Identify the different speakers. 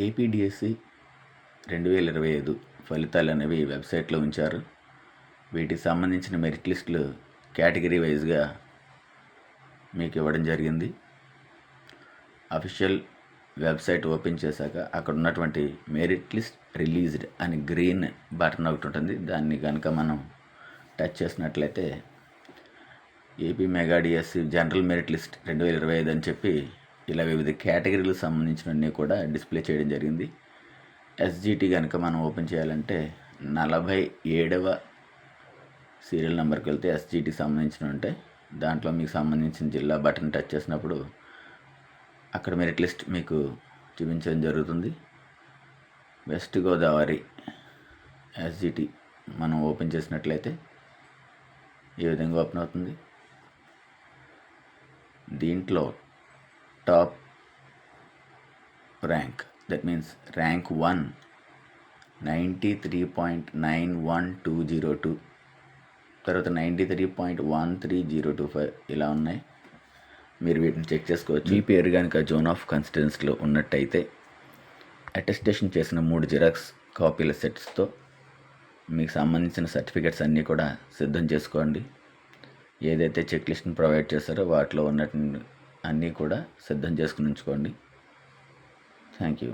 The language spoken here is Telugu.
Speaker 1: ఏపీడిఎస్సి 2025 ఫలితాలు అనేవి వెబ్సైట్లో ఉంచారు. వీటికి సంబంధించిన మెరిట్ లిస్టులు కేటగిరీ వైజ్గా మీకు ఇవ్వడం జరిగింది. అఫీషియల్ వెబ్సైట్ ఓపెన్ చేశాక అక్కడ ఉన్నటువంటి మెరిట్ లిస్ట్ రిలీజ్డ్ అని గ్రీన్ బటన్ ఒకటి ఉంటుంది. దాన్ని కనుక మనం టచ్ చేసినట్లయితే AP mega DSC general merit list 2025 అని చెప్పి ఇలా వివిధ కేటగిరీలకు సంబంధించినవన్నీ కూడా డిస్ప్లే చేయడం జరిగింది. ఎస్జిటి కనుక మనం ఓపెన్ చేయాలంటే 47వ సీరియల్ నెంబర్కి వెళ్తే ఎస్జిటికి సంబంధించినవి ఉంటాయి. దాంట్లో మీకు సంబంధించిన జిల్లా బటన్ టచ్ చేసినప్పుడు అక్కడ మెరిట్ లిస్ట్ మీకు చూపించడం జరుగుతుంది. వెస్ట్ గోదావరి ఎస్జిటి మనం ఓపెన్ చేసినట్లయితే ఈ విధంగా ఓపెన్ అవుతుంది. దీంట్లో top rank, that means rank 1 93.91202, తర్వాత 93.13025 ఇలా ఉన్నాయి. మీరు వీటిని చెక్ చేసుకోవచ్చు. మీ పేరు కనుక జోన్ ఆఫ్ కాన్స్టిట్యుయెన్సీలో ఉన్నట్టయితే అటెస్టేషన్ చేసిన 3 జిరాక్స్ కాపీల సెట్స్తో మీకు సంబంధించిన సర్టిఫికెట్స్ అన్నీ కూడా సిద్ధం చేసుకోండి. ఏదైతే చెక్ లిస్ట్ని ప్రొవైడ్ చేస్తారో వాటిలో ఉన్నట్టు అన్నీ కూడా సిద్ధం చేసుకుని ఉంచుకోండి. Thank you.